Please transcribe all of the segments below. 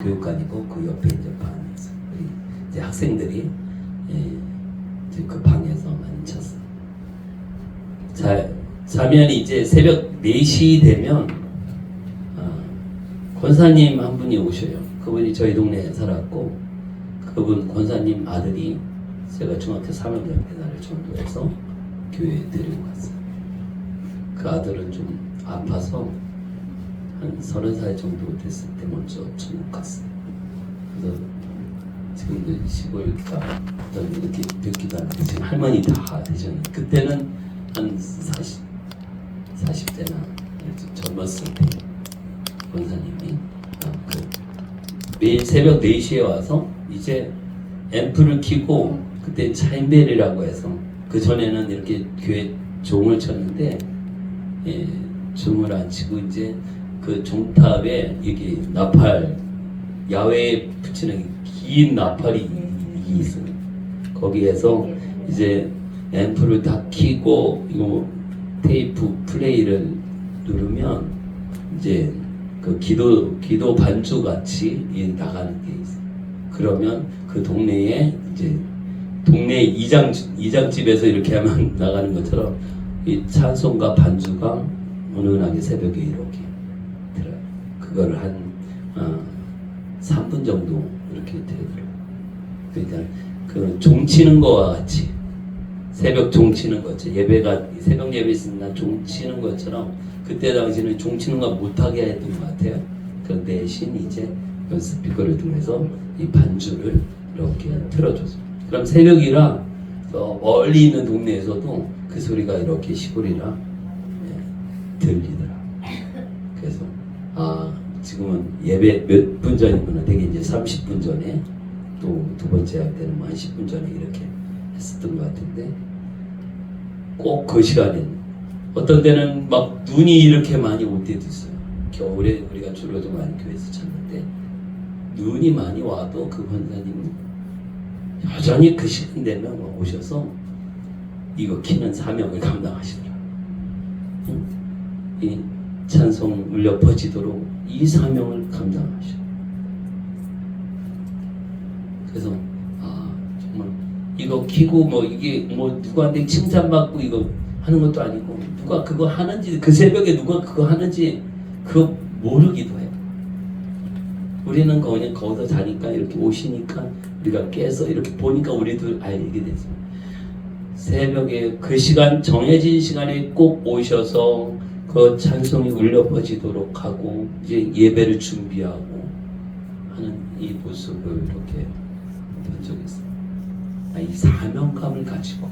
교육관이고 그 옆에 이제 방에서 우리 이제 학생들이 이제 그 방에서 많이 쳤어요. 자면 이제 새벽 4시 되면 권사님 한 분이 오셔요. 그분이 저희 동네에 살았고 그분 권사님 아들이 제가 중학교 3학년 때 날 전도해서 교회에 데리고 갔어요. 그 아들은 좀 아파서 한 30살 정도 됐을 때 먼저 천국 갔어요. 그래서 지금도 시골 어떤 이렇게 뵙기도 하는데 지금 할머니 다 되셨는데 그때는 한 40대나 젊었을 때 권사님이 매일 새벽 4시에 와서 이제 앰프를 켜고 그때 차인벨이라고 해서 그 전에는 이렇게 교회 종을 쳤는데 종을 안 치고 이제 그 종탑에 이게 나팔 야외에 붙이는 긴 나팔이 있어요. 거기에서 이제 앰프를 다 켜고 이거 테이프 플레이를 누르면 이제 그 기도 반주 같이 나가는 게 있어요. 그러면 그 동네에 이제 동네 이장집에서 이렇게 하면 나가는 것처럼 이 찬송과 반주가 은은하게 새벽에 이렇게 들어요. 그거를 한 3분 정도 이렇게 되더라고요. 그러니까 그 종치는 거와 같이 새벽 종치는 거죠. 예배가 새벽 예배 있으면 종치는 것처럼 그때 당시는 종치는 거 못하게 했던 것 같아요. 그 대신 이제 스피커를 통해서 이 반주를 이렇게 틀어줬어요. 그럼 새벽이라 멀리 있는 동네에서도 그 소리가 이렇게 시골이라 들리더라. 그래서 지금은 예배 몇 분 전이구나. 되게 이제 30분 전에 또 두 번째 할 때는 한 10분 전에 이렇게 했었던 것 같은데 꼭 그 시간에 어떤 때는 막 눈이 이렇게 많이 올 때도 있어요. 겨울에 우리가 주로 좀 많이 교회에서 쳤는데 눈이 많이 와도 그 권사님은 여전히 그 시간 되면 오셔서 이거 키는 사명을 감당하시더라. 이 찬송 울려 퍼지도록 이 사명을 감당하셔. 그래서 정말 이거 키고 뭐 이게 뭐 누구한테 칭찬받고 이거 하는 것도 아니고 누가 그거 하는지 그 새벽에 누가 그거 하는지 그거 모르기도 해요. 우리는 그냥 거기서 자니까 이렇게 오시니까 우리가 깨서 이렇게 보니까 우리도 알게 됐어요. 새벽에 그 시간 정해진 시간에 꼭 오셔서 그 찬송이 울려 퍼지도록 하고 이제 예배를 준비하고 하는 이 모습을 이렇게 본 적이 있어요. 이 사명감을 가지고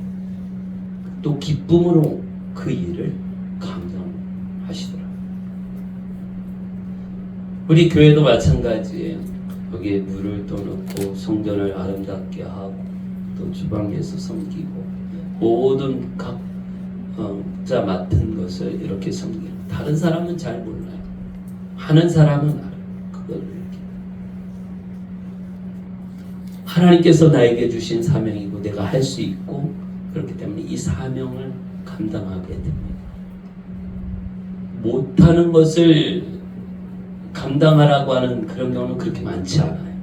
또 기쁨으로 그 일을 감당하시더라고요. 우리 교회도 마찬가지예요. 거기에 물을 또 넣고 성전을 아름답게 하고 또 주방에서 섬기고 모든 각자 맡은 것을 이렇게 섬기고 다른 사람은 잘 몰라요. 하는 사람은 알아요. 그걸 이렇게 하나님께서 나에게 주신 사명이고 내가 할 수 있고 그렇기 때문에 이 사명을 감당하게 됩니다. 못하는 것을 감당하라고 하는 그런 경우는 그렇게 많지 않아요.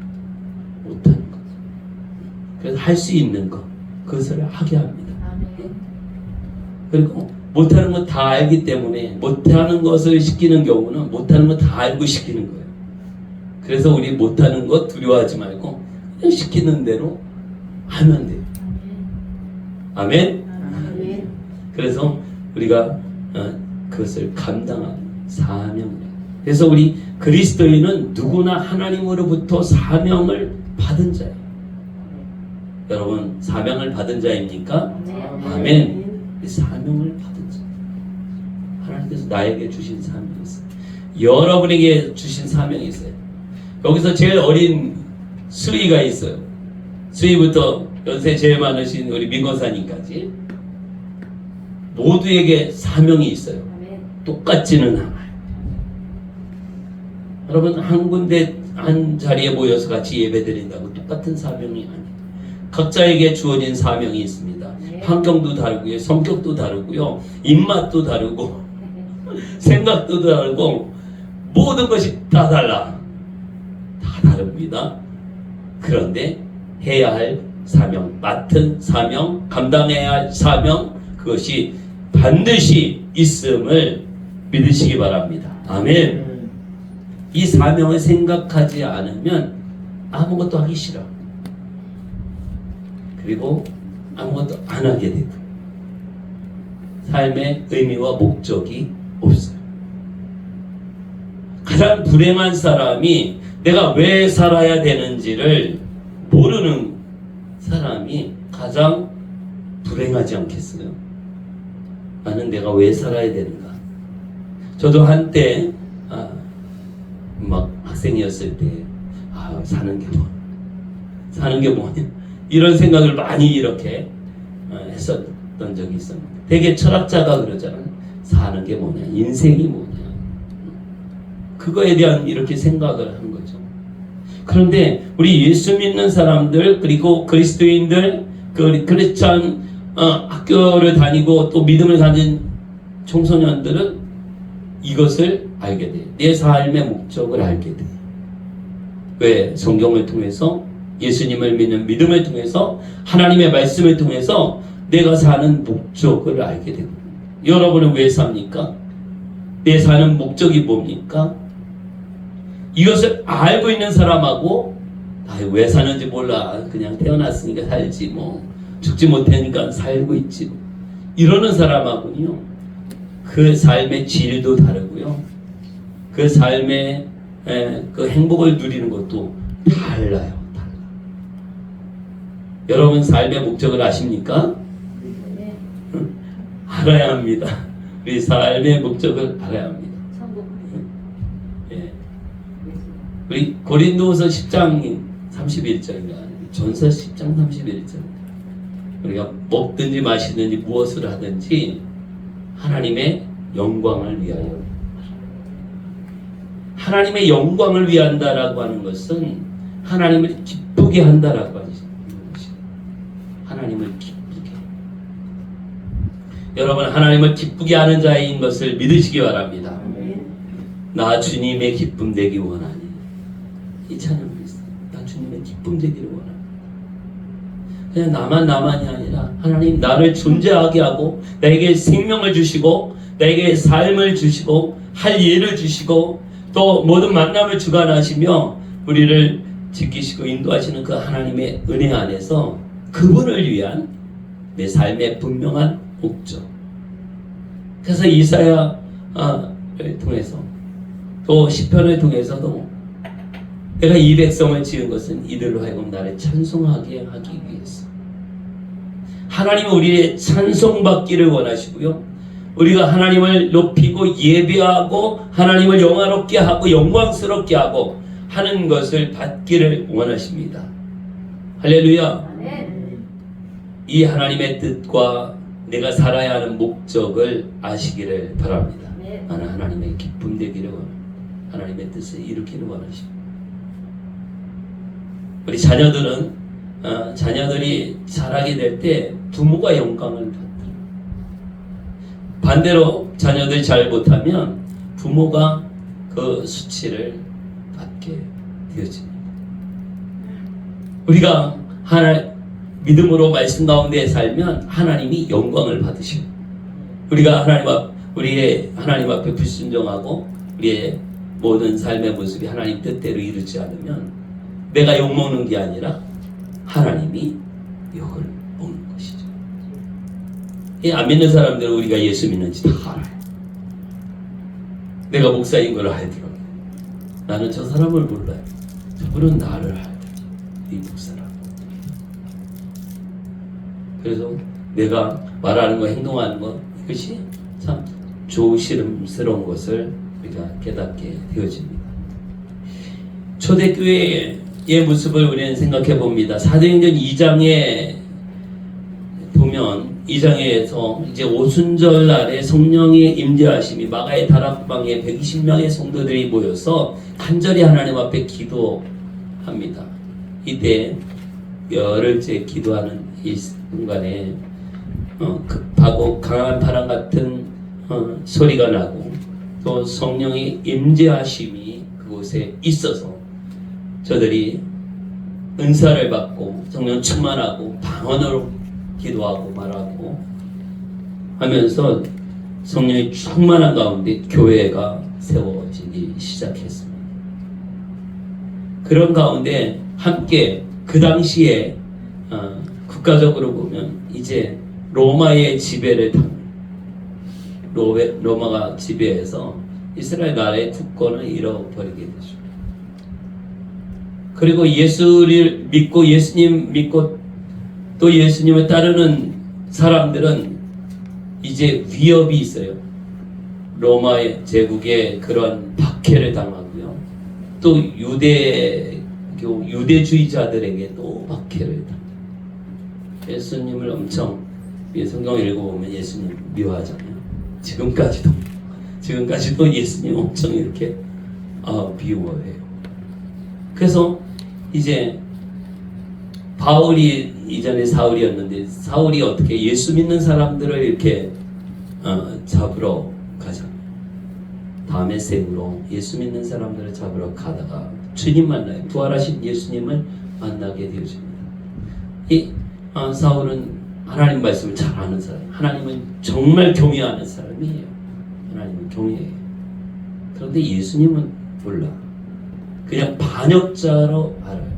못하는 것. 그래서 할 수 있는 것, 그것을 하게 합니다. 그리고 못하는 것 다 알기 때문에 못하는 것을 시키는 경우는 못하는 것 다 알고 시키는 거예요. 그래서 우리 못하는 것 두려워하지 말고 그냥 시키는 대로 하면 돼요. 아멘? 아멘. 그래서 우리가 그것을 감당하는 사명을. 그래서 우리 그리스도인은 누구나 하나님으로부터 사명을 받은 자예요. 여러분 사명을 받은 자입니까? 아멘. 사명을 받은 자. 하나님께서 나에게 주신 사명이 있어요. 여러분에게 주신 사명이 있어요. 여기서 제일 어린 수희가 있어요. 수희부터 연세 제일 많으신 우리 민권사님까지 모두에게 사명이 있어요. 똑같지는 않아요. 여러분 한 군데 한 자리에 모여서 같이 예배드린다고 똑같은 사명이 아니에요. 각자에게 주어진 사명이 있습니다. 환경도 다르고요, 성격도 다르고요, 입맛도 다르고 생각도 다르고 모든 것이 다 달라. 다 다릅니다. 다릅니다. 그런데 해야 할 사명, 맡은 사명, 감당해야 할 사명, 그것이 반드시 있음을 믿으시기 바랍니다. 아멘. 이 사명을 생각하지 않으면 아무것도 하기 싫어. 그리고 아무것도 안 하게 되고 삶의 의미와 목적이 없어요. 가장 불행한 사람이 내가 왜 살아야 되는지를 모르는 사람이 가장 불행하지 않겠어요? 나는 내가 왜 살아야 되는가? 저도 한때 막 학생이었을 때 사는 게 뭐냐 이런 생각을 많이 이렇게 했었던 적이 있었는데 되게 철학자가 그러잖아요. 사는 게 뭐냐, 인생이 뭐냐, 그거에 대한 이렇게 생각을 한 거죠. 그런데 우리 예수 믿는 사람들, 그리고 그리스도인들, 크리스찬 학교를 다니고 또 믿음을 가진 청소년들은 이것을 알게 돼요. 내 삶의 목적을 알게 돼요. 왜? 성경을 통해서, 예수님을 믿는 믿음을 통해서, 하나님의 말씀을 통해서 내가 사는 목적을 알게 되고. 여러분은 왜 삽니까? 내 사는 목적이 뭡니까? 이것을 알고 있는 사람하고 왜 사는지 몰라, 그냥 태어났으니까 살지 뭐, 죽지 못하니까 살고 있지 뭐, 이러는 사람하고는요, 그 삶의 질도 다르고요, 그 삶의 그 행복을 누리는 것도 달라요. 여러분 삶의 목적을 아십니까? 네. 알아야 합니다. 우리 삶의 목적을 알아야 합니다. 예. 우리 고린도후서 10장 31절인가 전서 10장 31절, 우리가 먹든지 마시든지 무엇을 하든지 하나님의 영광을 위하여, 하나님의 영광을 위한다라고 하는 것은 하나님을 기쁘게 한다라고 하는 것입니다. 하나님을 기쁘게. 여러분, 하나님을 기쁘게 하는 자인 것을 믿으시기 바랍니다. 나 주님의 기쁨 되기 원하니. 이 찬양을 했어요. 나 주님의 기쁨 되기를 원합니다. 그냥 나만이 아니라 하나님 나를 존재하게 하고 나에게 생명을 주시고 나에게 삶을 주시고 할 일을 주시고 또 모든 만남을 주관하시며 우리를 지키시고 인도하시는 그 하나님의 은혜 안에서 그분을 위한 내 삶의 분명한 목적. 그래서 이사야를 통해서 또 시편을 통해서도 내가 이 백성을 지은 것은 이들로 하여금 나를 찬송하게 하기 위해서. 하나님은 우리의 찬송받기를 원하시고요, 우리가 하나님을 높이고 예배하고 하나님을 영화롭게 하고 영광스럽게 하고 하는 것을 받기를 원하십니다. 할렐루야. 이 하나님의 뜻과 내가 살아야 하는 목적을 아시기를 바랍니다. 나는 하나님의 기쁨 되기를 원합니다. 하나님의 뜻을 이루기를 원하십니다. 우리 자녀들이 자라게 될 때 부모가 영광을 받더라. 반대로 자녀들 잘 못하면 부모가 그 수치를 받게 되어집니다. 우리가 믿음으로 말씀 가운데 살면 하나님이 영광을 받으시고, 우리가 하나님 앞에 불순종하고 우리의 모든 삶의 모습이 하나님 뜻대로 이루지 않으면 내가 욕먹는 게 아니라 하나님이 욕을 먹는 것이죠. 안 믿는 사람들은 우리가 예수 믿는지 다 알아요. 내가 목사인 걸 알더라고요. 나는 저 사람을 몰라요. 저분은 나를 알아요. 이 목사라고. 그래서 내가 말하는 거, 행동하는 것, 이것이 참 조심스러운 것을 우리가 깨닫게 되어집니다. 초대교회의 모습을 우리는 생각해 봅니다. 사도행전 2장에 보면, 2장에서 이제 오순절 날에 성령의 임재하심이 마가의 다락방에 120명의 성도들이 모여서 간절히 하나님 앞에 기도합니다. 이때 열흘째 기도하는 이 순간에 급하고 강한 바람 같은 소리가 나고 또 성령의 임재하심이 그곳에 있어서 저들이 은사를 받고 성령 충만하고 방언으로 기도하고 말하고 하면서 성령이 충만한 가운데 교회가 세워지기 시작했습니다. 그런 가운데 함께 그 당시에 국가적으로 보면 이제 로마의 지배를 당합니다. 로마가 지배해서 이스라엘 나라의 국권을 잃어버리게 되죠. 그리고 예수를 믿고 예수님 믿고 또 예수님을 따르는 사람들은 이제 위협이 있어요. 로마의 제국의 그런 박해를 당하고요. 또 유대주의자들에게 또 박해를 당합니다. 예수님을 엄청 성경 읽어보면 예수님 미워하잖아요. 지금까지도 예수님 엄청 이렇게 미워해요. 그래서 이제 바울이 이전에 사울이었는데 사울이 어떻게 예수 믿는 사람들을 이렇게 잡으러 가잖아요. 다메섹으로 예수 믿는 사람들을 잡으러 가다가 주님 만나요. 부활하신 예수님을 만나게 되어집니다. 이 사울은 하나님 말씀을 잘 아는 사람, 하나님은 정말 경외하는 사람이에요. 하나님은 경외해요. 그런데 예수님은 몰라. 그냥 반역자로 알아요.